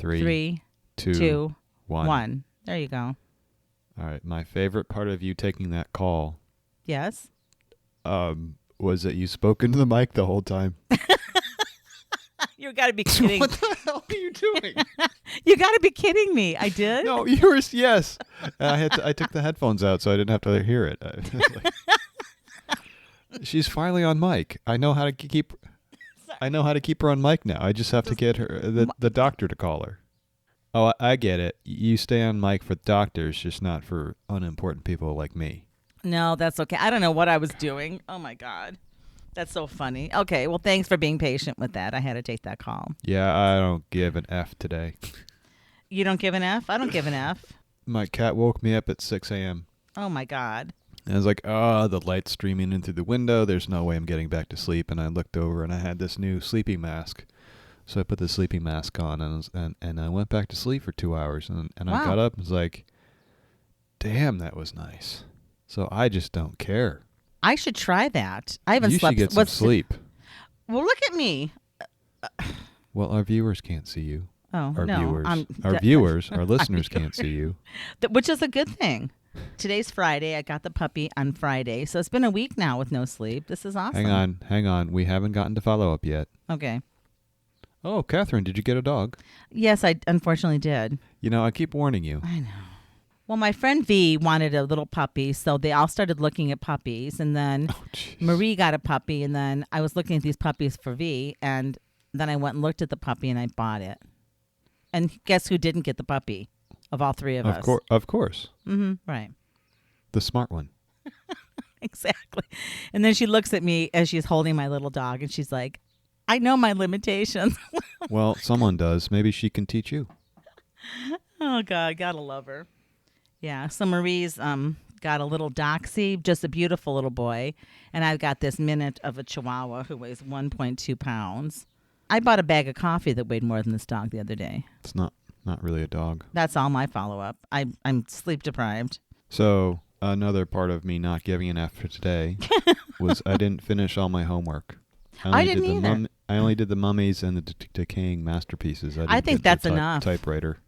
Three, two, one. There you go. All right. My favorite part of you taking that call Yes? was that you spoke into the mic the whole time. You got to be kidding. What the hell are you doing? You got to be kidding me. I did? No, you were, yes. I took the headphones out so I didn't have to hear it. She's finally on mic. I know how to keep her on mic now. I just have to get her the doctor to call her. Oh, I get it. You stay on mic for doctors, just not for unimportant people like me. No, that's okay. I don't know what I was doing. Oh, my God. That's so funny. Okay, well, thanks for being patient with that. I had to take that call. Yeah, I don't give an F today. You don't give an F? I don't give an F. My cat woke me up at 6 a.m. Oh, my God. And I was like, the light's streaming in through the window. There's no way I'm getting back to sleep. And I looked over and I had this new sleeping mask. So I put the sleeping mask on and I went back to sleep for 2 hours. And Wow. I got up and was like, damn, that was nice. So I just don't care. I should try that. I haven't You slept. should get some sleep. Well, look at me. Well, our viewers can't see you. Oh, Our no. viewers, our listeners can't see you. Which is a good thing. Today's Friday. I got the puppy on Friday. So it's been a week now with no sleep. This is awesome. Hang on. We haven't gotten to follow up yet. Okay. Oh, Catherine, did you get a dog? Yes, I unfortunately did. You know, I keep warning you. I know. Well, my friend V wanted a little puppy, so they all started looking at puppies. And then Marie got a puppy, and then I was looking at these puppies for V, and then I went and looked at the puppy, and I bought it. And guess who didn't get the puppy of all three of us? Of course. Mm-hmm. Right. The smart one. Exactly. And then she looks at me as she's holding my little dog, and she's like, I know my limitations. Well, someone does. Maybe she can teach you. Oh, God. Gotta love her. Yeah. So Marie's got a little Doxy, just a beautiful little boy. And I've got this minute of a Chihuahua who weighs 1.2 pounds. I bought a bag of coffee that weighed more than this dog the other day. It's not really a dog. That's all my follow-up. I'm sleep deprived. So another part of me not giving an F for today was I didn't finish all my homework. I didn't either. I only did the mummies and the decaying masterpieces. I think that's enough. Typewriter.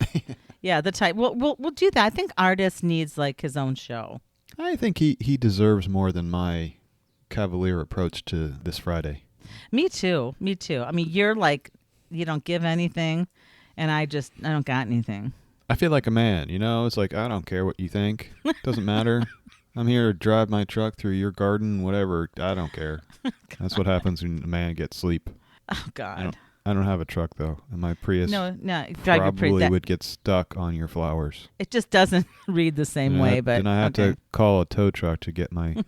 Yeah, the type. We'll do that. I think artist needs like his own show. I think he deserves more than my cavalier approach to this Friday. Me too. I mean, you're like, you don't give anything, and I don't got anything. I feel like a man, you know? It's like, I don't care what you think. Doesn't matter. I'm here to drive my truck through your garden, whatever. I don't care. That's what happens when a man gets sleep. Oh, God. I don't have a truck, though. And my Prius probably would get stuck on your flowers. It just doesn't read the same way. Then I have to call a tow truck to get my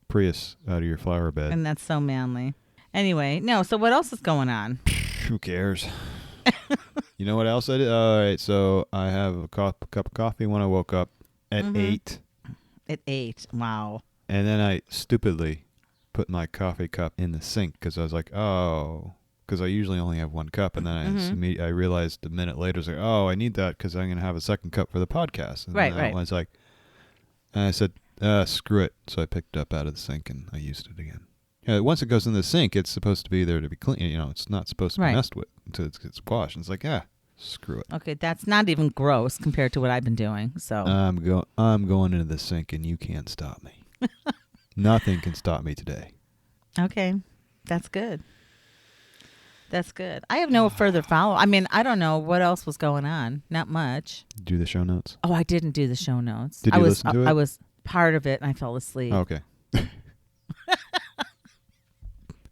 Prius out of your flower bed. And that's so manly. Anyway, so what else is going on? Who cares? You know what else I did? All right, so I have a cup of coffee when I woke up at 8. At 8, wow. And then I stupidly put my coffee cup in the sink because I was like, because I usually only have one cup. And then I realized a minute later, I was like, I need that because I'm going to have a second cup for the podcast. And right. I was like, and I said, screw it. So I picked it up out of the sink and I used it again. Yeah, once it goes in the sink, it's supposed to be there to be clean. You know, it's not supposed to be messed with until it gets washed. And it's like, screw it. Okay, that's not even gross compared to what I've been doing. So I'm going into the sink, and you can't stop me. Nothing can stop me today. Okay, that's good. That's good. I have no further follow. I mean, I don't know what else was going on. Not much. Do the show notes? Oh, I didn't do the show notes. Did you listen to it? I was part of it, and I fell asleep. Oh, okay.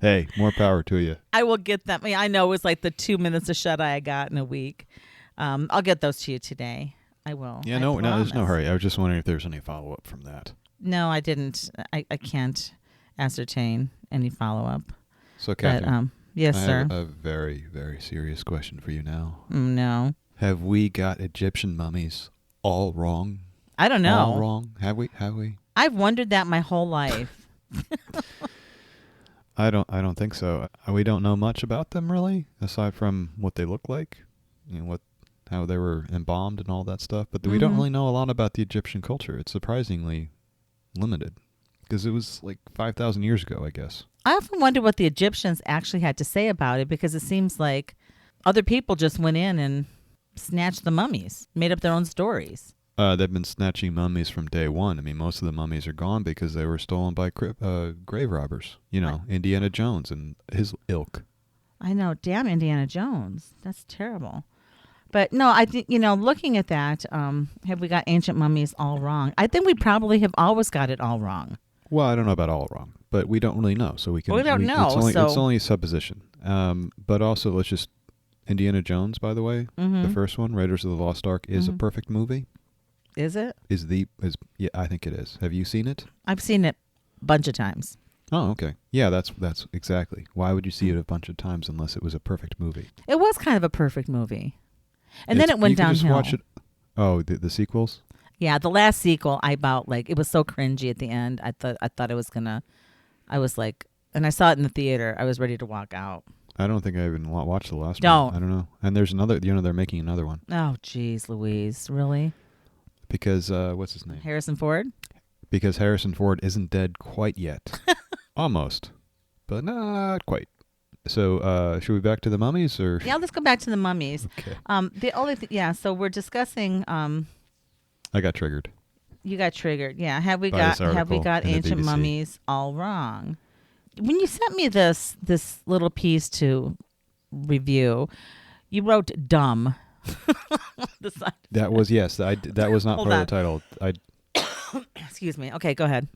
Hey, more power to you. I will get them. I know it was like the 2 minutes of shut-eye I got in a week. I'll get those to you today. I will. Yeah, no, there's no hurry. I was just wondering if there's any follow-up from that. No, I didn't. I can't ascertain any follow-up. So, Catherine, yes, I sir. have a very, very serious question for you now. No. Have we got Egyptian mummies all wrong? I don't know. All wrong? Have we? I've wondered that my whole life. I don't think so. We don't know much about them really, aside from what they look like, how they were embalmed and all that stuff. But we don't really know a lot about the Egyptian culture. It's surprisingly limited because it was like 5,000 years ago, I guess. I often wonder what the Egyptians actually had to say about it because it seems like other people just went in and snatched the mummies, made up their own stories. They've been snatching mummies from day one. I mean, most of the mummies are gone because they were stolen by grave robbers. Indiana Jones and his ilk. I know. Damn Indiana Jones. That's terrible. But no, I think, looking at that, have we got ancient mummies all wrong? I think we probably have always got it all wrong. Well, I don't know about all wrong, but we don't really know. So we can. We don't know. It's only a supposition. But also, let's just. Indiana Jones, by the way, the first one, Raiders of the Lost Ark, is a perfect movie. Is it? Yeah, I think it is. Have you seen it? I've seen it a bunch of times. Oh, okay. Yeah, that's exactly. Why would you see it a bunch of times unless it was a perfect movie? It was kind of a perfect movie. And then it went downhill. Just watch it. Oh, the sequels? Yeah, the last sequel, it was so cringy at the end. I thought it was I was like, and I saw it in the theater. I was ready to walk out. I don't think I even watched the last one. I don't know. And there's another, they're making another one. Oh, geez, Louise. Really? Because, what's his name? Harrison Ford? Because Harrison Ford isn't dead quite yet. Almost. But not quite. So, should we back to the mummies? Or? Yeah, let's go back to the mummies. Okay. The only so we're discussing... I got triggered. You got triggered. Yeah. Have we got ancient mummies all wrong? When you sent me this little piece to review, you wrote dumb. That was that was not part of the title. Excuse me. Okay, go ahead.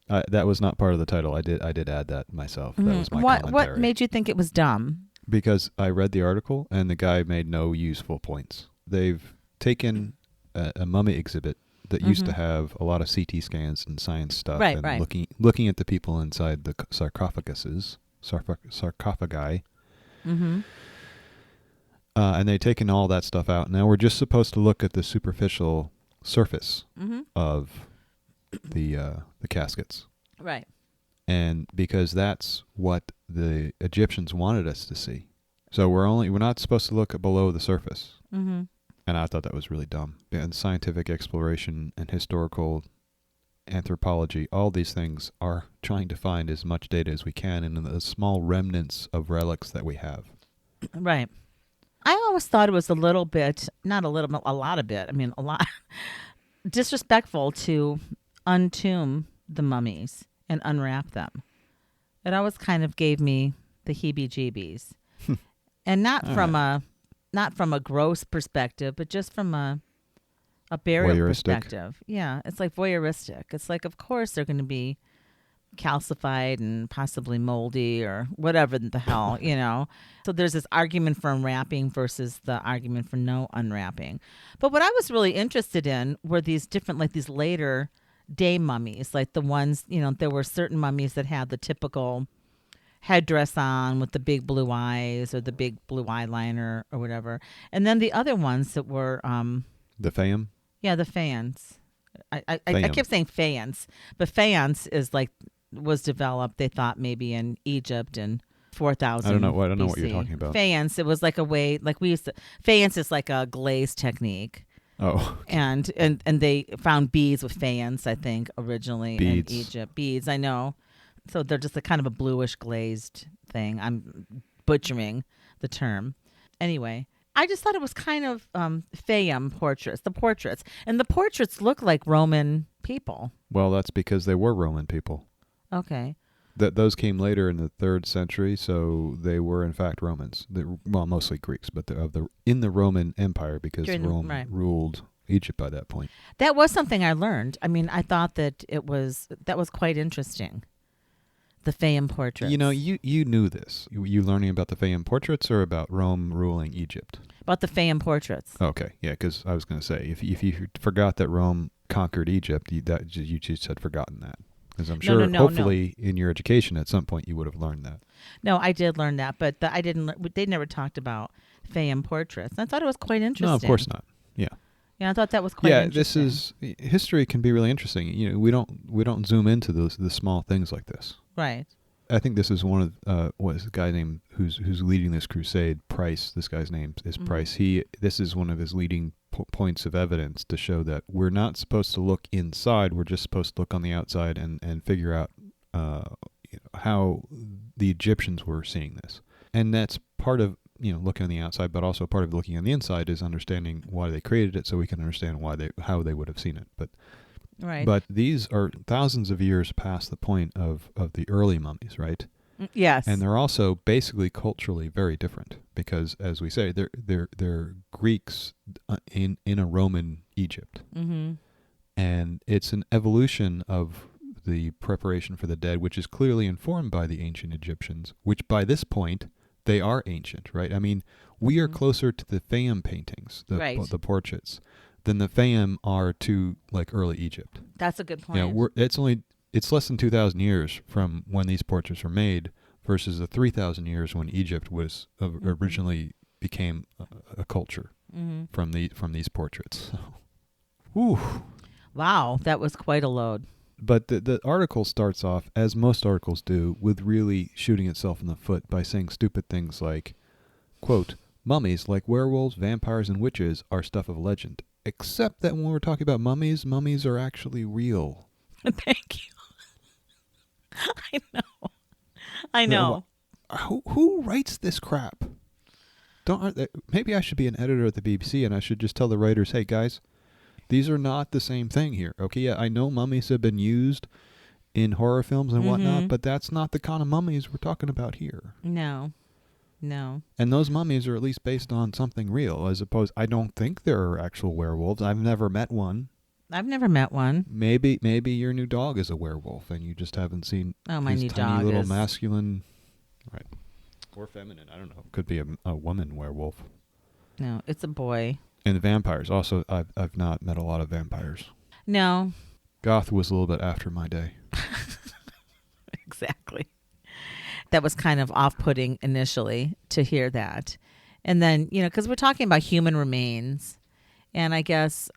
That was not part of the title. I did add that myself. That was my commentary. What made you think it was dumb? Because I read the article and the guy made no useful points. They've taken a mummy exhibit that used to have a lot of CT scans and science stuff, looking at the people inside the sarcophaguses, sarcophagi. Mm-hmm. And they've taken all that stuff out. Now we're just supposed to look at the superficial surface of the caskets. Right. And because that's what the Egyptians wanted us to see. So we're not supposed to look below the surface. Mm-hmm. And I thought that was really dumb. And scientific exploration and historical anthropology, all these things are trying to find as much data as we can in the small remnants of relics that we have. Right. I always thought it was a lot disrespectful to untomb the mummies and unwrap them. It always kind of gave me the heebie-jeebies. And not from a gross perspective, but just from a burial perspective. Yeah, it's like voyeuristic. It's like, of course, they're going to be calcified and possibly moldy or whatever the hell, So there's this argument for unwrapping versus the argument for no unwrapping. But what I was really interested in were these different, like these later day mummies, like the ones, there were certain mummies that had the typical headdress on with the big blue eyes or the big blue eyeliner or whatever. And then the other ones that were... the Fayium? Yeah, the faience. I kept saying faience, but faience was developed, they thought, maybe in Egypt in 4,000 I don't know what BC. you're talking about. Faience, it was like a way, like we used to... Faience is like a glaze technique. Oh. And they found beads with faience, I think, originally in Egypt. Beads, I know. So they're just a kind of a bluish glazed thing. I'm butchering the term. Anyway, I just thought it was kind of Fayium portraits, the portraits. And the portraits look like Roman people. Well, that's because they were Roman people. Okay. Those came later in the 3rd century, so they were in fact Romans. Mostly Greeks, but in the Roman Empire because Rome ruled Egypt by that point. That was something I learned. I mean, I thought that that was quite interesting. The Fayium portraits. You knew this. You learning about the Fayium portraits or about Rome ruling Egypt? About the Fayium portraits. Okay, yeah, because I was going to say, if you forgot that Rome conquered Egypt, you just had forgotten that. Because I'm sure, hopefully, in your education at some point you would have learned that. No, I did learn that, but I didn't. They never talked about Fayium portraits. I thought it was quite interesting. No, of course not. Yeah. Yeah, I thought that was quite interesting. History can be really interesting. We don't zoom into the small things like this. Right. I think this is one of a guy named who's leading this crusade. Price. This guy's name is Price. This is one of his leading points of evidence to show that we're not supposed to look inside. We're just supposed to look on the outside and figure out how the Egyptians were seeing this. And that's part of looking on the outside, but also part of looking on the inside is understanding why they created it, so we can understand how they would have seen it. Right. But these are thousands of years past the point of the early mummies, right? Yes. And they're also basically culturally very different because, as we say, they're Greeks in a Roman Egypt. Mm-hmm. And it's an evolution of the preparation for the dead, which is clearly informed by the ancient Egyptians, which by this point, they are ancient, right? I mean, we are closer to the Fayium paintings, the portraits, than the Fayium are to like early Egypt. That's a good point. It's less than 2,000 years from when these portraits were made versus the 3,000 years when Egypt was originally became a culture from these portraits. Whew. Wow, that was quite a load. But the article starts off, as most articles do, with really shooting itself in the foot by saying stupid things like, quote, mummies like werewolves, vampires, and witches are stuff of legend. Except that when we're talking about mummies are actually real. Thank you. I know. Who writes this crap? Maybe I should be an editor at the BBC and I should just tell the writers, hey guys, these are not the same thing here. Okay, yeah, I know mummies have been used in horror films and whatnot, but that's not the kind of mummies we're talking about here. No. And those mummies are at least based on something real, as opposed, I don't think there are actual werewolves. I've never met one. I've never met one. Maybe your new dog is a werewolf and you just haven't seen my new tiny dog little is masculine, right, or feminine. I don't know. Could be a woman werewolf. No, it's a boy. And the vampires. Also, I've not met a lot of vampires. No. Goth was a little bit after my day. Exactly. That was kind of off-putting initially to hear that. And then, because we're talking about human remains, and I guess...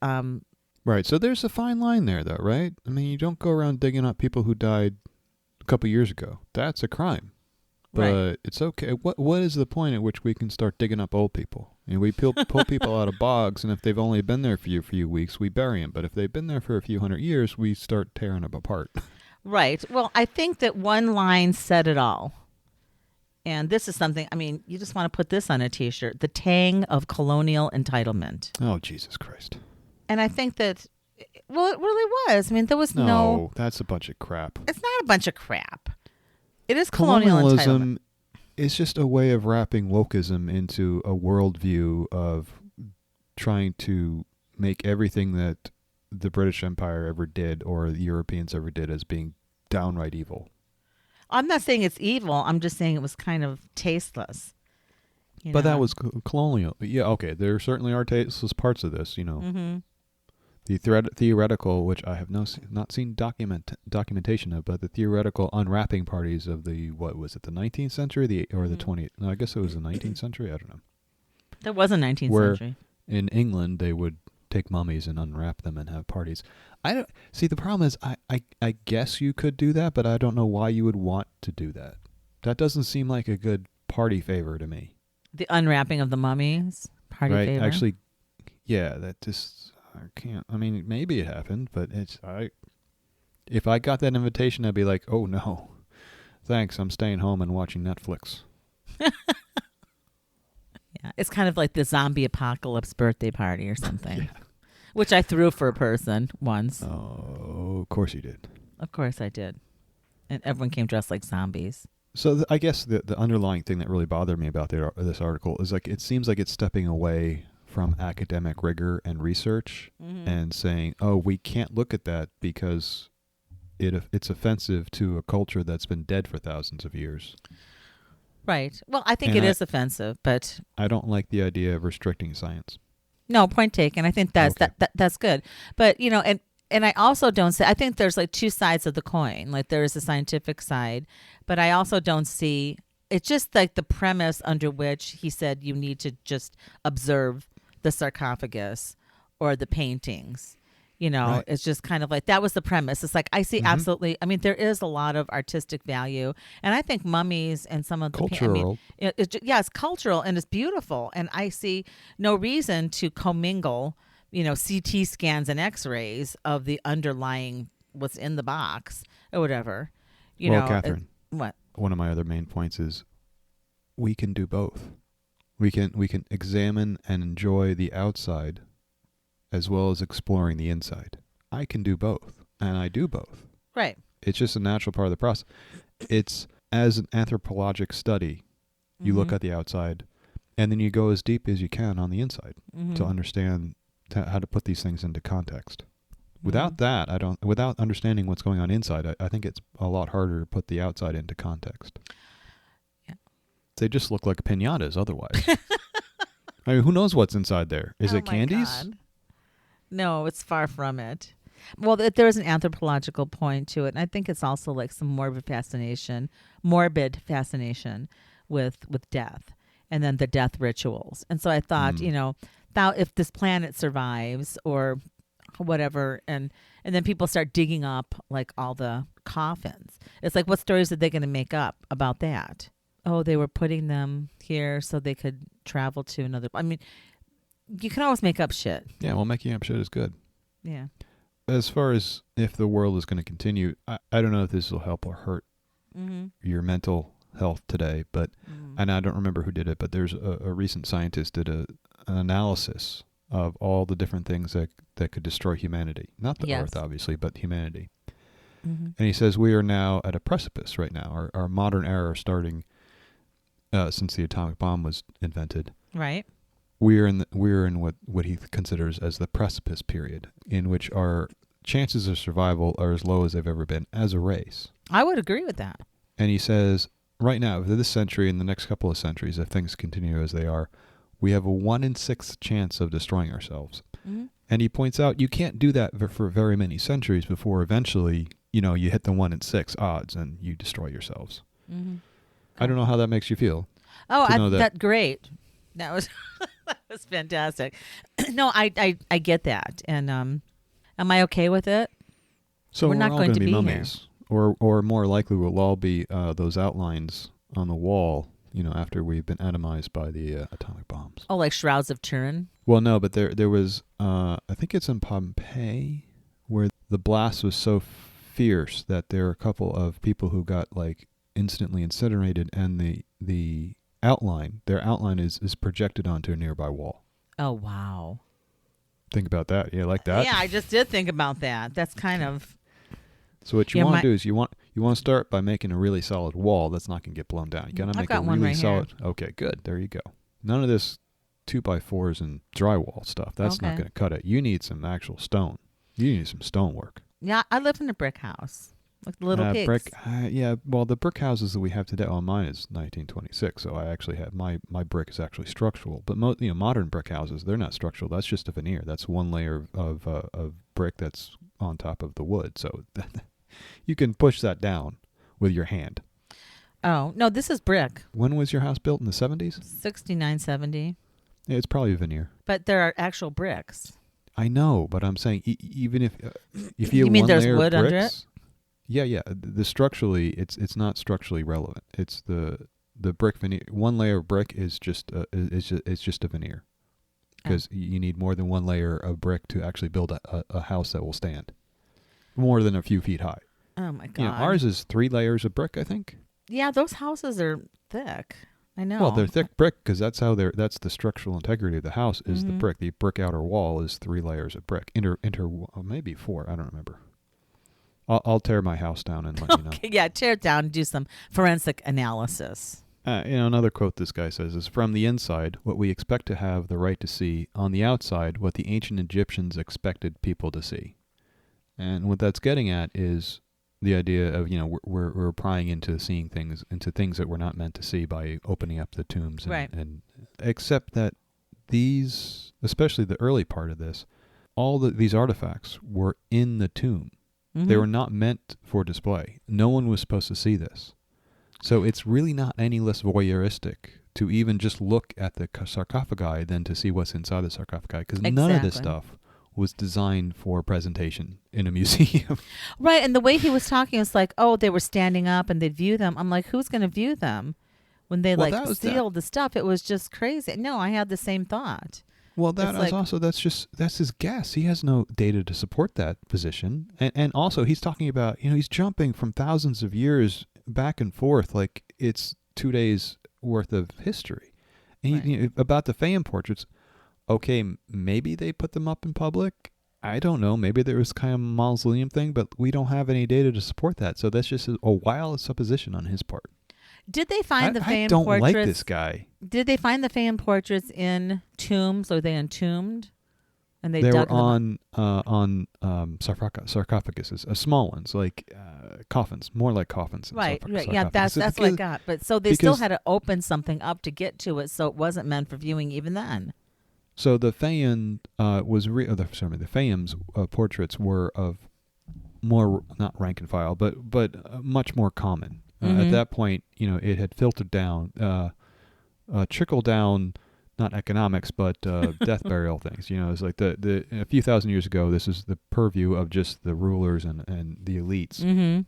Right, so there's a fine line there, though, right? I mean, you don't go around digging up people who died a couple years ago. That's a crime. But it's okay. What is the point at which we can start digging up old people? We pull people out of bogs, and if they've only been there for a few weeks, we bury them. But if they've been there for a few hundred years, we start tearing them apart. Right. Well, I think that one line said it all. And this is something, you just want to put this on a T-shirt. The tang of colonial entitlement. Oh, Jesus Christ. And I think that, it really was. There was no... No, that's a bunch of crap. It's not a bunch of crap. It is colonial entitlement. Colonialism is just a way of wrapping wokeism into a worldview of trying to make everything that the British Empire ever did or the Europeans ever did as being downright evil. I'm not saying it's evil. I'm just saying it was kind of tasteless. But that was colonial. Yeah, okay. There certainly are tasteless parts of this, Mm-hmm. The theoretical, which I have not seen documentation of, but the theoretical unwrapping parties of the 19th century or the 20th? No, I guess it was the 19th century. I don't know. There was a 19th century. In England, they would take mummies and unwrap them and have parties. I don't see. The problem is, I guess you could do that, but I don't know why you would want to do that. That doesn't seem like a good party favor to me. The unwrapping of the mummies party favor. Actually, yeah. That just. I can't. Maybe it happened, but if I got that invitation, I'd be like, oh no, thanks. I'm staying home and watching Netflix. Yeah, it's kind of like the zombie apocalypse birthday party or something, Yeah. Which I threw for a person once. Oh, of course you did. Of course I did. And everyone came dressed like zombies. So I guess the underlying thing that really bothered me about this article is it seems like it's stepping away from academic rigor and research and saying, oh, we can't look at that because it's offensive to a culture that's been dead for thousands of years. Right. Well, I think it is offensive, but... I don't like the idea of restricting science. No, point taken. I think that's that's good. But, and I also don't say... I think there's two sides of the coin. There is the scientific side, but I also don't see... It's just the premise under which he said you need to just observe the sarcophagus or the paintings. Right. It's just kind of that was the premise. It's I see absolutely, there is a lot of artistic value. And I think mummies and some of the... Cultural. It's cultural and it's beautiful. And I see no reason to commingle, CT scans and x-rays of the underlying what's in the box or whatever. Catherine. What? One of my other main points is we can do both. We can examine and enjoy the outside as well as exploring the inside. I can do both, and I do both. Right. It's just a natural part of the process. It's as an anthropologic study, you look at the outside, and then you go as deep as you can on the inside to understand how to put these things into context. Without that, without understanding what's going on inside, I think it's a lot harder to put the outside into context. Yeah. They just look like pinatas otherwise. I mean, who knows what's inside there? Is it candies? God. No, it's far from it. Well, there is an anthropological point to it, and I think it's also like some morbid fascination with death, and then the death rituals. And so I thought, if this planet survives or whatever, and then people start digging up like all the coffins. It's like, what stories are they going to make up about that? Oh, they were putting them here so they could travel to another. I mean, you can always make up shit. Yeah, well, making up shit is good. Yeah. As far as if the world is going to continue, I don't know if this will help or hurt your mental health today, but and I don't remember who did it, but there's a recent scientist did an analysis of all the different things that could destroy humanity. Not the Earth, obviously, but humanity. And he says we are now at a precipice right now. Our modern era starting since the atomic bomb was invented. Right. We're in what he considers as the precipice period, in which our chances of survival are as low as they've ever been as a race. I would agree with that. And he says, right now, this century and the next couple of centuries, if things continue as they are, we have a 1 in 6 chance of destroying ourselves. And he points out you can't do that for very many centuries before eventually, you hit the 1 in 6 odds and you destroy yourselves. I don't know how that makes you feel. Oh, that's great. That was that was fantastic. No, I get that, and am I okay with it? So we're not all going to be mummies, or more likely we'll all be those outlines on the wall. After we've been atomized by the atomic bombs. Oh, like Shrouds of Turin? Well, no, but there was I think it's in Pompeii where the blast was so fierce that there are a couple of people who got like instantly incinerated, and their outline is projected onto a nearby wall. Oh, wow. Think about that. Yeah, like that? Yeah, I just did think about that. That's kind of... So what you want to do is you want to start by making a really solid wall that's not going to get blown down. You got to make a really solid... Here. Okay, good. There you go. None of this 2x4s and drywall stuff. That's not going to cut it. You need some actual stone. You need some stonework. Yeah, I live in a brick house. Like the little pigs. Well, the brick houses that we have today, mine is 1926, so I actually have, my brick is actually structural. But modern brick houses, they're not structural. That's just a veneer. That's one layer of brick that's on top of the wood. So you can push that down with your hand. Oh, no, this is brick. When was your house built? In the 70s? 69, 70. Yeah, it's probably veneer. But there are actual bricks. I know, but I'm saying even if you mean one there's layer wood of bricks, under it? Yeah. The structurally, it's not structurally relevant. It's the brick veneer. One layer of brick is just it's just a veneer, because you need more than one layer of brick to actually build a house that will stand more than a few feet high. Oh my God! Ours is 3 layers of brick, I think. Yeah, those houses are thick. I know. Well, they're thick brick because that's the structural integrity of the house is the brick. The brick outer wall is 3 layers of brick. Maybe 4. I don't remember. I'll tear my house down and let you know. Yeah, tear it down and do some forensic analysis. Another quote this guy says is, "From the inside, what we expect to have the right to see. On the outside, what the ancient Egyptians expected people to see." And what that's getting at is the idea of, we're prying into seeing things, into things that we're not meant to see by opening up the tombs. And except that these, especially the early part of this, these artifacts were in the tomb. They were not meant for display. No one was supposed to see this. So it's really not any less voyeuristic to even just look at the sarcophagi than to see what's inside the sarcophagi, because none of this stuff was designed for presentation in a museum. Right, and the way he was talking was like, they were standing up and they'd view them. I'm like, who's going to view them when they sealed the stuff? It was just crazy. No, I had the same thought. Well, that's his guess. He has no data to support that position. And also he's talking about, he's jumping from thousands of years back and forth like it's 2 days worth of history. And about the Fayium portraits, okay, maybe they put them up in public. I don't know. Maybe there was kind of a mausoleum thing, but we don't have any data to support that. So that's just a wild supposition on his part. Did they find the Fayium I don't portraits? like this guy. Did they find the Fayium portraits in tombs? Or they entombed? And they were on sarcophaguses, small ones, like coffins, more like coffins. Right. Yeah, that's what I got. But so they still had to open something up to get to it, so it wasn't meant for viewing even then. So the Fayium the Fayium's portraits were of more, not rank and file, but much more common. At that point, it had filtered down, trickled down. Not economics, but death burial things. It's like a few thousand years ago, this is the purview of just the rulers and the elites. Mm-hmm.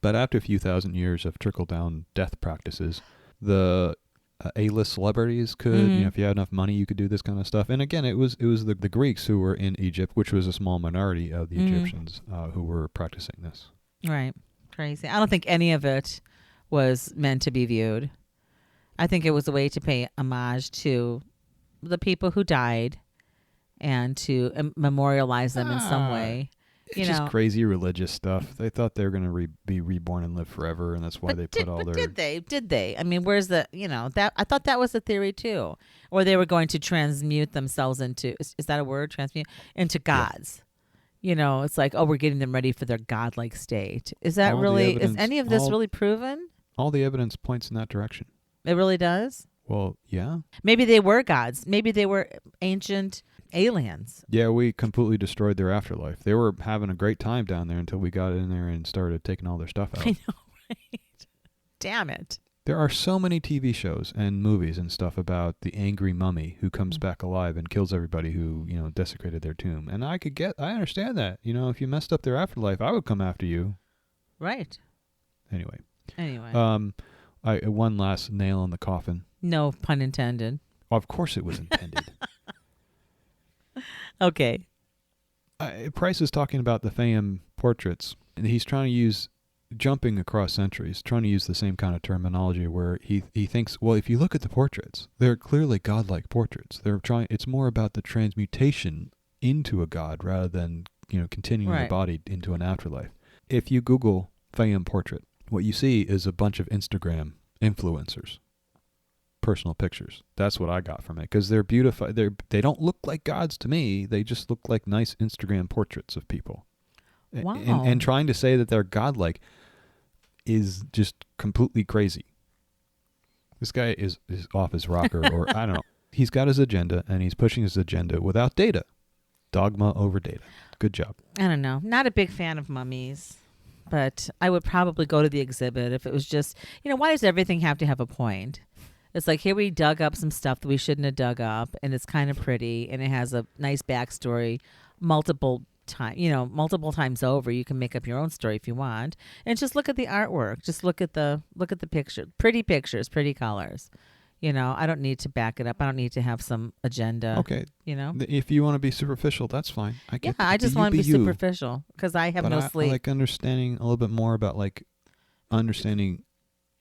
But after a few thousand years of trickle-down death practices, the A-list celebrities could, if you had enough money, you could do this kind of stuff. And again, it was the Greeks who were in Egypt, which was a small minority of the Egyptians who were practicing this. Right. Crazy. I don't think any of it was meant to be viewed. I think it was a way to pay homage to the people who died and to memorialize them in some way. It's just crazy religious stuff. They thought they were going to be reborn and live forever, and that's why they put all their... Did they? I mean, where's the, that I thought that was the theory too. Or they were going to transmute themselves into, is that a word? Transmute? Into gods. Yeah. It's like, we're getting them ready for their godlike state. Is that is any of this really proven? All the evidence points in that direction. It really does? Well, yeah. Maybe they were gods. Maybe they were ancient aliens. Yeah, we completely destroyed their afterlife. They were having a great time down there until we got in there and started taking all their stuff out. I know, right? Damn it. There are so many TV shows and movies and stuff about the angry mummy who comes back alive and kills everybody who, desecrated their tomb. And I understand that. If you messed up their afterlife, I would come after you. Right. Anyway. One last nail in the coffin. No pun intended. Of course it was intended. Okay. Price is talking about the Fayium portraits, and he's trying to use jumping across centuries, trying to use the same kind of terminology where he thinks, well, if you look at the portraits, they're clearly godlike portraits. It's more about the transmutation into a god rather than, continuing the body into an afterlife. If you Google Fayium portrait, what you see is a bunch of Instagram influencers, personal pictures. That's what I got from it, because they're beautiful. They don't look like gods to me. They just look like nice Instagram portraits of people. Wow. And trying to say that they're godlike is just completely crazy. This guy is off his rocker, or I don't know. He's got his agenda, and he's pushing his agenda without data. Dogma over data. Good job. I don't know. Not a big fan of mummies. But I would probably go to the exhibit if it was just, why does everything have to have a point? It's like, here we dug up some stuff that we shouldn't have dug up, and it's kind of pretty, and it has a nice backstory multiple times over. You can make up your own story if you want. And just look at the artwork. Just look at the picture. Pretty pictures, pretty colors. I don't need to back it up. I don't need to have some agenda. Okay. If you want to be superficial, that's fine. I just want to be superficial because I have no sleep. I like understanding a little bit more about understanding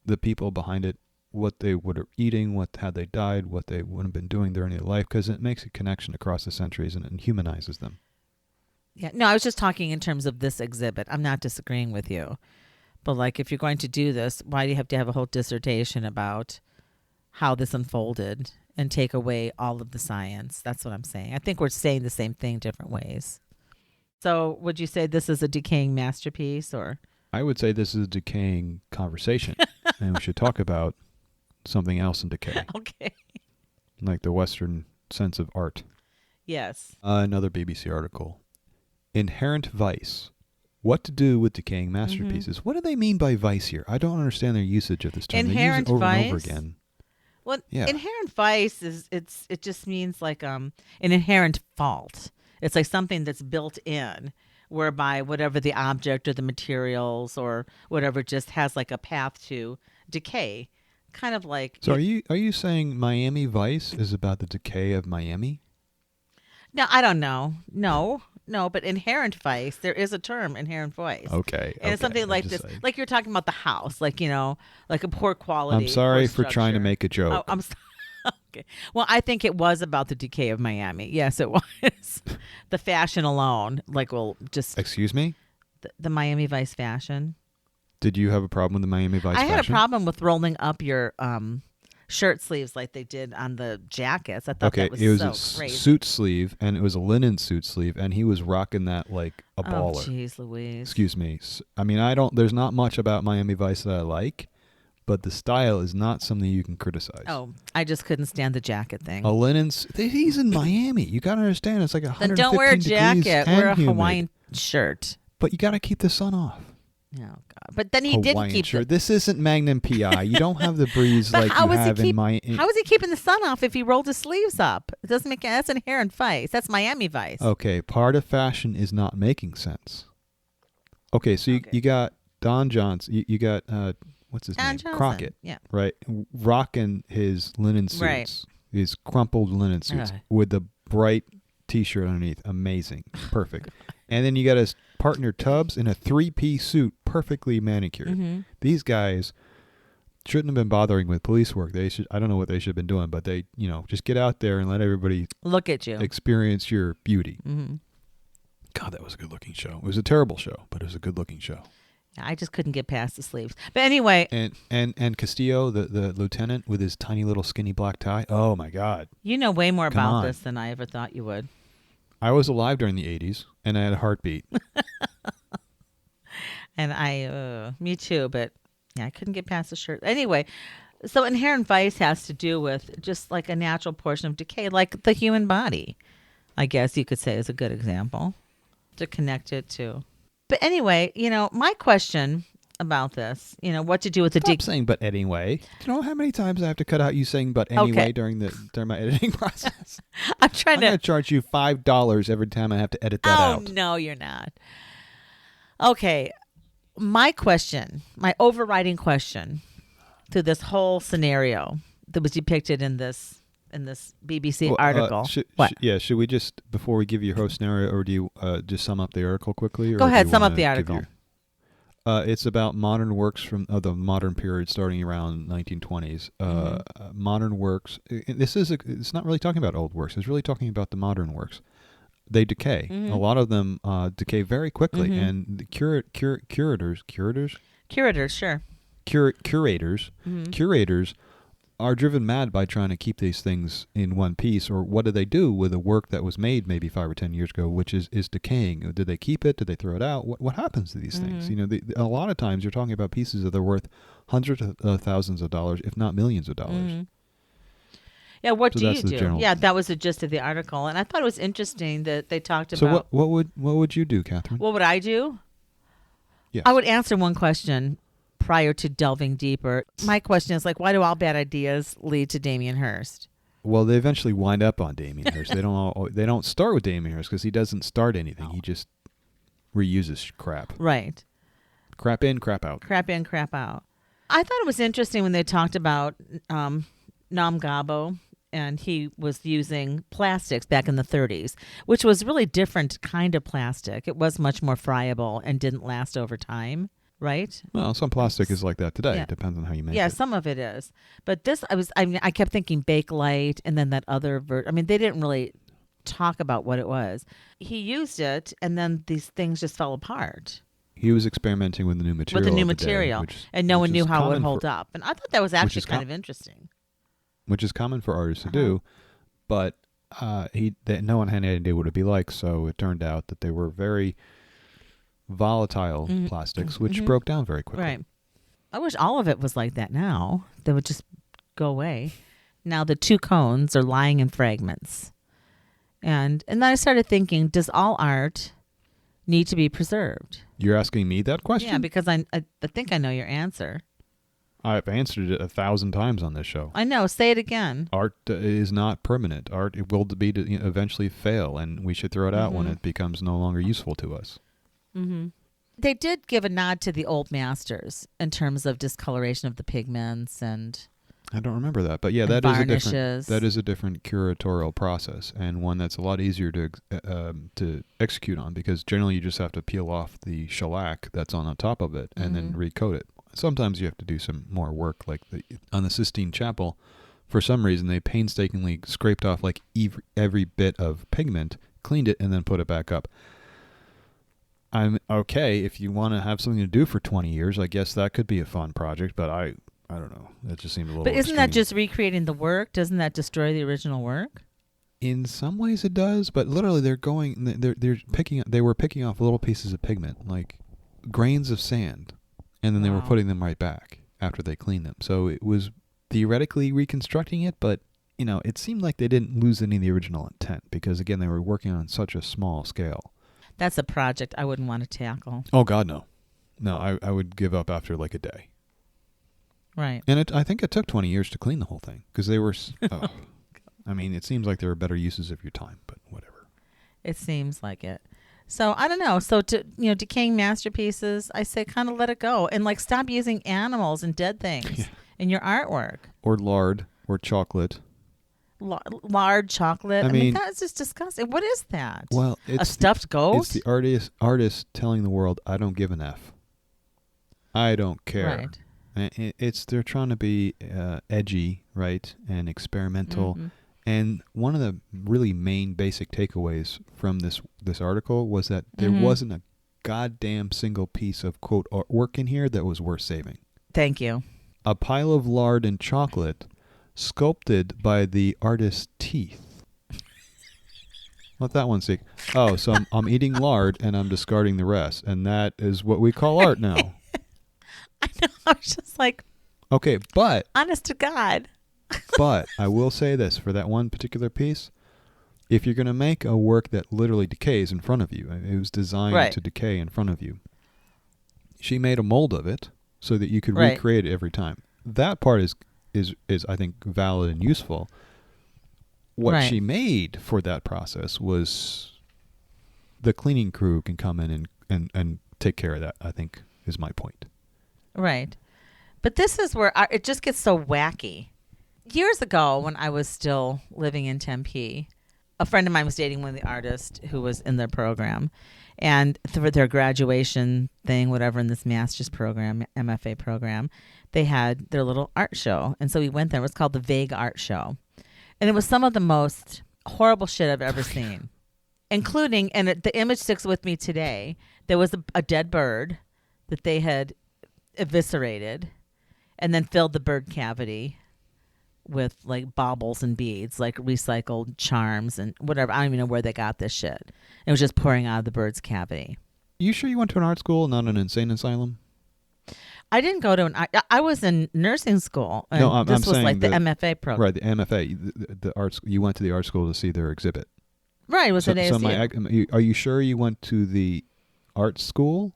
the people behind it, what they were eating, how they died, what they would have been doing during their life, because it makes a connection across the centuries and it humanizes them. Yeah. No, I was just talking in terms of this exhibit. I'm not disagreeing with you. But if you're going to do this, why do you have to have a whole dissertation about how this unfolded and take away all of the science? That's what I'm saying. I think we're saying the same thing different ways. So would you say this is a decaying masterpiece, or? I would say this is a decaying conversation, and we should talk about something else in decay. Okay. Like the Western sense of art. Yes. Another BBC article. Inherent vice. What to do with decaying masterpieces. What do they mean by vice here? I don't understand their usage of this term. Inherent they use it over vice? and over again. Well, inherent vice it just means like an inherent fault. It's like something that's built in, whereby whatever the object or the materials or whatever just has like a path to decay. Kind of like. So are you saying Miami Vice is about the decay of Miami? No, I don't know. No, but inherent vice, there is a term, inherent vice. Okay. And it's something like this, like you're talking about the house, like a poor quality. I'm sorry for trying to make a joke. Oh, Okay. Well, I think it was about the decay of Miami. Yes, it was. The fashion alone, like, will just Excuse me? the Miami Vice fashion. Did you have a problem with the Miami Vice I fashion? had a problem with rolling up your shirt sleeves like they did on the jackets. I thought that was it was so a crazy. suit sleeve, and it was a linen suit sleeve, and he was rocking that like a baller. Oh, jeez, Louise. Excuse me. I mean, there's not much about Miami Vice that I like, but the style is not something you can criticize. Oh, I just couldn't stand the jacket thing. A linen. He's in Miami. You got to understand. It's like 115 Then don't wear a jacket. Wear a humid. Hawaiian shirt. But you got to keep the sun off. Oh God! But then he Hawaiian didn't keep shirt. This isn't Magnum PI. You don't have the breeze But like how you was he have in my. How is he keeping the sun off if he rolled his sleeves up? It doesn't make. That's inherent vice. That's Miami Vice. Okay, part of fashion is not making sense. Okay, so you got Don Johnson. You got what's his name? Johnson. Crockett. Yeah. Right, rocking his linen suits, Right. his crumpled linen suits with the bright T-shirt underneath. Amazing, perfect. And then you got his partner Tubbs in a 3-piece suit, perfectly manicured. Mm-hmm. These guys shouldn't have been bothering with police work. They should. I don't know what they should have been doing, but they, just get out there and let everybody Look at you. experience your beauty. Mm-hmm. God, that was a good-looking show. It was a terrible show, but it was a good-looking show. I just couldn't get past the sleeves. But anyway. And Castillo, the lieutenant with his tiny little skinny black tie. Oh, my God. You know way more Come about on. this than I ever thought you would. I was alive during the 80s, and I had a heartbeat. And me too, but yeah, I couldn't get past the shirt. Anyway, so inherent vice has to do with just like a natural portion of decay, like the human body, I guess you could say is a good example to connect it to. But anyway, my question about this, what to do with the Stop saying "but anyway." Do you know how many times I have to cut out you saying "but anyway" during my editing process? I'm trying I'm going to charge you $5 every time I have to edit that out. Oh, no, you're not. Okay. My question, my overriding question to this whole scenario that was depicted in this BBC article. Should we just, before we give you your whole scenario, or do you just sum up the article quickly? Or Go ahead, do you sum up wanna the give article. It's about modern works from the modern period starting around 1920s. Modern works. It's not really talking about old works. It's really talking about the modern works. They decay. Mm-hmm. A lot of them decay very quickly, Mm-hmm. and the curators, Sure. curators are driven mad by trying to keep these things in one piece. Or what do they do with a work that was made maybe 5 or 10 years ago, which is decaying? Did they keep it? Did they throw it out? What happens to these things? A lot of times you're talking about pieces that are worth hundreds of thousands of dollars, if not millions of dollars. Mm-hmm. Yeah, what do you do? general- Yeah, that was the gist of the article, and I thought it was interesting that they talked So about. what would you do, Catherine? What would I do? Yes. I would answer one question prior to delving deeper. My question is why do all bad ideas lead to Damien Hirst? Well, they eventually wind up on Damien Hirst. They don't start with Damien Hirst because he doesn't start anything. He just reuses crap. Right. Crap in, crap out. Crap in, crap out. I thought it was interesting when they talked about Naum Gabo, and he was using plastics back in the 30s, which was really different kind of plastic. It was much more friable and didn't last over time, right? Well, some plastic is like that today. Yeah. It depends on how you make Yeah, it. some of it is. But this, I kept thinking Bakelite, and then that other, they didn't really talk about what it was. He used it, and then these things just fell apart. He was experimenting with the new material. With the new of the day, material, and no one knew how it would hold up. up. And I thought that was actually is kind of interesting. Which is common for artists to do, but no one had any idea what it'd be like. So it turned out that they were very volatile plastics, which broke down very quickly. Right. I wish all of it was like that now. They would just go away. Now the 2 cones are lying in fragments. And then I started thinking, does all art need to be preserved? You're asking me that question? Yeah, because I think I know your answer. I've answered it 1,000 times on this show. I know. Say it again. Art is not permanent. Art it will be to eventually fail, and we should throw it out when it becomes no longer useful to us. Mm-hmm. They did give a nod to the old masters in terms of discoloration of the pigments and I don't remember that, but yeah, and that varnishes. is a different curatorial process, and one that's a lot easier to execute on, because generally you just have to peel off the shellac that's on top of it and then recoat it. Sometimes you have to do some more work, like on the Sistine Chapel, for some reason, they painstakingly scraped off like every bit of pigment, cleaned it, and then put it back up. I'm okay if you want to have something to do for 20 years. I guess that could be a fun project, but I don't know. That just seemed a little. But isn't that extreme. just recreating the work? Doesn't that destroy the original work? In some ways, it does, but literally, they were picking off little pieces of pigment, like grains of sand, and then they were putting them right back after they cleaned them. So it was theoretically reconstructing it, but it seemed like they didn't lose any of the original intent because, again, they were working on such a small scale. That's a project I wouldn't want to tackle. Oh God, no. No, I would give up after like a day. Right. And I think it took 20 years to clean the whole thing because they were. I mean, it seems like there are better uses of your time, but whatever. It seems like it. So I don't know. So to decaying masterpieces, I say kind of let it go and like stop using animals and dead things in your artwork. Or lard or chocolate. Lard chocolate. I mean, that's just disgusting. What is that? Well, it's a stuffed ghost. It's the artist telling the world, "I don't give an F. I don't care." Right. They're trying to be edgy, right, and experimental. Mm-hmm. And one of the really main basic takeaways from this article was that there wasn't a goddamn single piece of quote artwork in here that was worth saving. Thank you. A pile of lard and chocolate sculpted by the artist's teeth. Let that one see. Oh, so I'm eating lard and I'm discarding the rest, and that is what we call art now. I know. I was just like, okay, but honest to God. But I will say this for that one particular piece: if you're going to make a work that literally decays in front of you, it was designed to decay in front of you. She made a mold of it so that you could recreate it every time. That part is I think valid and useful. What she made for that process was the cleaning crew can come in and take care of that, I think, is my point. Right. But this is where it just gets so wacky. Years ago, when I was still living in Tempe, a friend of mine was dating one of the artists who was in their program. And for their graduation thing, whatever, in this master's program, MFA program, they had their little art show. And so we went there. It was called the Vague Art Show. And it was some of the most horrible shit I've ever seen, including, and the image sticks with me today, there was a dead bird that they had eviscerated and then filled the bird cavity with like baubles and beads, like recycled charms and whatever. I don't even know where they got this shit. It was just pouring out of the bird's cavity. You sure you went to an art school, not an insane asylum? I didn't go to I was in nursing school. And no, this I'm was saying like the MFA program. Right, the MFA, the art. You went to the art school to see their exhibit. Right, it was at ASU. Are you sure you went to the art school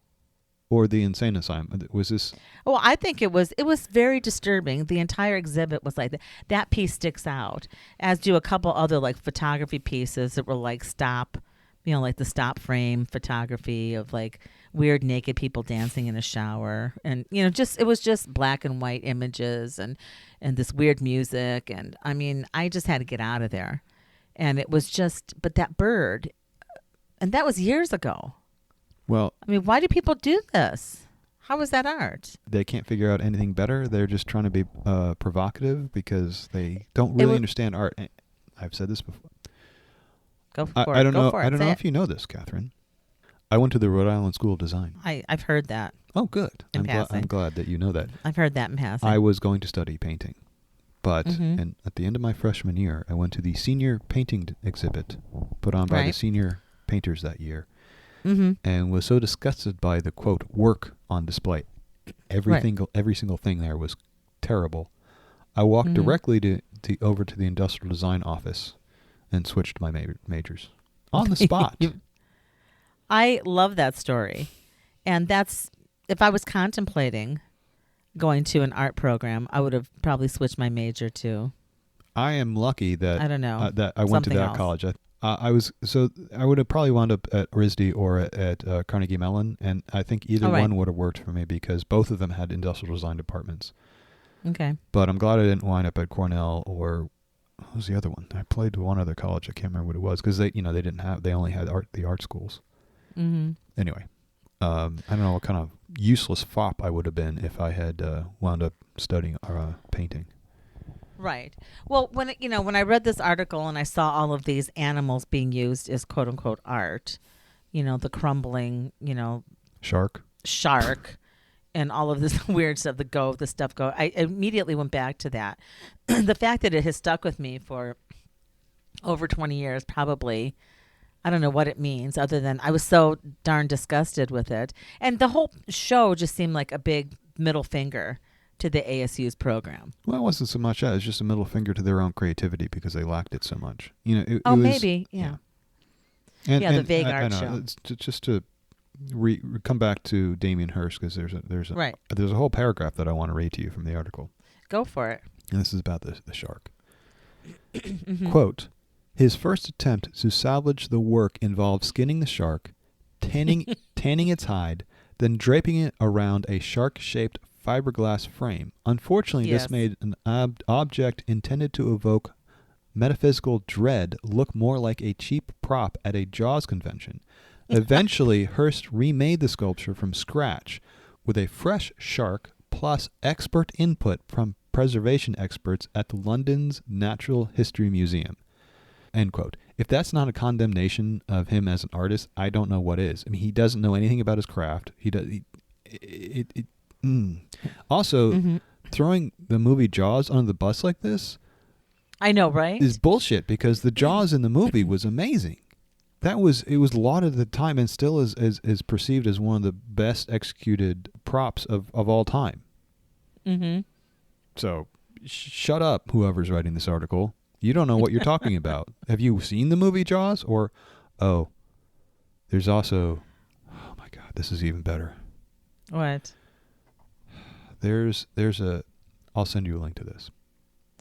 or the insane asylum? Was this? Well, I think it was very disturbing. The entire exhibit was like that. That piece sticks out, as do a couple other like photography pieces that were like like the stop frame photography of like weird naked people dancing in a shower, and it was just black and white images and this weird music, and I mean, I just had to get out of there. And it was but that bird, and that was years ago. Well, I mean, why do people do this? How is that art? They can't figure out anything better. They're just trying to be provocative because they don't really understand art. I've said this before. Go for it. I don't know if you know this, Catherine. I went to the Rhode Island School of Design. I've heard that. Oh, good. I'm glad that you know that. I've heard that in passing. I was going to study painting. But and at the end of my freshman year, I went to the senior painting exhibit put on by the senior painters that year, and was so disgusted by the, quote, work on display. Every single thing there was terrible. I walked directly over to the industrial design office and switched my majors on the spot. I love that story. And that's, if I was contemplating going to an art program, I would have probably switched my major too. I am lucky that I don't know that I went to that college. I would have probably wound up at RISD or at Carnegie Mellon, and I think either one would have worked for me because both of them had industrial design departments. Okay, but I'm glad I didn't wind up at Cornell or what was the other one? I played to one other college. I can't remember what it was because they only had the art schools. Anyway. I don't know what kind of useless fop I would have been if I had wound up studying painting. Right. Well, when I read this article and I saw all of these animals being used as quote unquote art, the crumbling, shark and all of this weird stuff, the stuff go, I immediately went back to that. The fact that it has stuck with me for over 20 years, probably, I don't know what it means other than I was so darn disgusted with it. And the whole show just seemed like a big middle finger to the ASU's program. Well, it wasn't so much that. It was just a middle finger to their own creativity because they lacked it so much. It was, maybe, yeah. And, the vague art know, show. It's just to come back to Damien Hirst, because there's a whole paragraph that I want to read to you from the article. Go for it. And this is about the shark. Quote, his first attempt to salvage the work involved skinning the shark, tanning its hide, then draping it around a shark-shaped fiberglass frame. Unfortunately, Yes. this made an object intended to evoke metaphysical dread look more like a cheap prop at a Jaws convention. Eventually, Hirst remade the sculpture from scratch with a fresh shark plus expert input from preservation experts at the London's Natural History Museum. End quote. If that's not a condemnation of him as an artist, I don't know what is. I mean, he doesn't know anything about his craft. Also, throwing the movie Jaws under the bus like this, I know, right? is bullshit, because the Jaws in the movie was amazing. It was lauded at the time and still is perceived as one of the best executed props of all time. Mm-hmm. So shut up, whoever's writing this article. You don't know what you're talking about. Have you seen the movie Jaws? Or, there's also, oh my God, this is even better. What? There's I'll send you a link to this.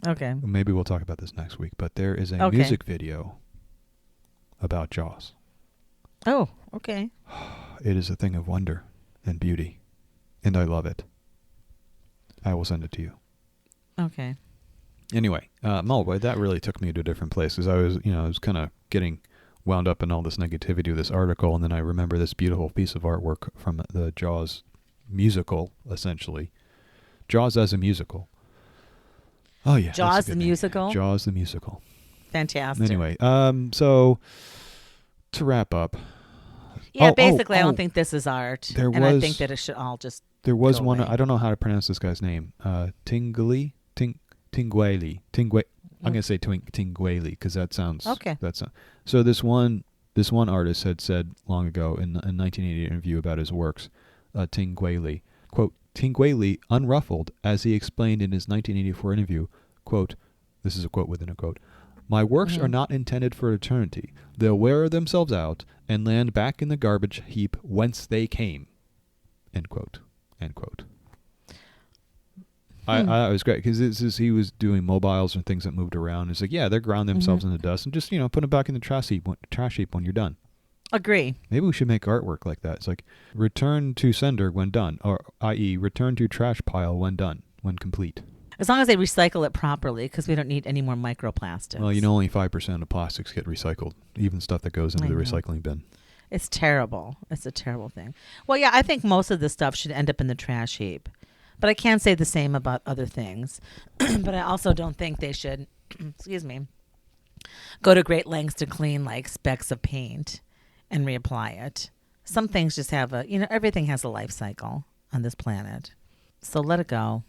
Okay. Maybe we'll talk about this next week, but there is a music video about Jaws. Oh, okay. It is a thing of wonder and beauty, and I love it. I will send it to you. Okay. Anyway, Mulboy, that really took me to a different place, because I was kind of getting wound up in all this negativity of this article, and then I remember this beautiful piece of artwork from the Jaws musical, essentially. Jaws as a musical. Oh, yeah. Jaws the musical? Jaws the musical. Fantastic. Anyway, so to wrap up. Yeah, basically, I don't think this is art. I think that it should all just There was go one, away. I don't know how to pronounce this guy's name. Tinguely? Tinguely. I'm going to say Tinguely, because that sounds... Okay. So this one artist had said long ago in a 1980 interview about his works, Tinguely, quote, Tinguely, unruffled, as he explained in his 1984 interview, quote, this is a quote within a quote, my works are not intended for eternity. They'll wear themselves out and land back in the garbage heap whence they came. End quote. End quote. I it was great, because he was doing mobiles and things that moved around. It's like, yeah, they're ground themselves in the dust and just, put them back in the trash heap when you're done. Agree. Maybe we should make artwork like that. It's like, return to sender when done, or i.e. return to trash pile when done, when complete. As long as they recycle it properly, because we don't need any more microplastics. Well, only 5% of plastics get recycled, even stuff that goes into the recycling bin. It's terrible. It's a terrible thing. Well, yeah, I think most of this stuff should end up in the trash heap. But I can't say the same about other things. But I also don't think they should, excuse me, go to great lengths to clean like specks of paint and reapply it. Some things just have everything has a life cycle on this planet. So let it go.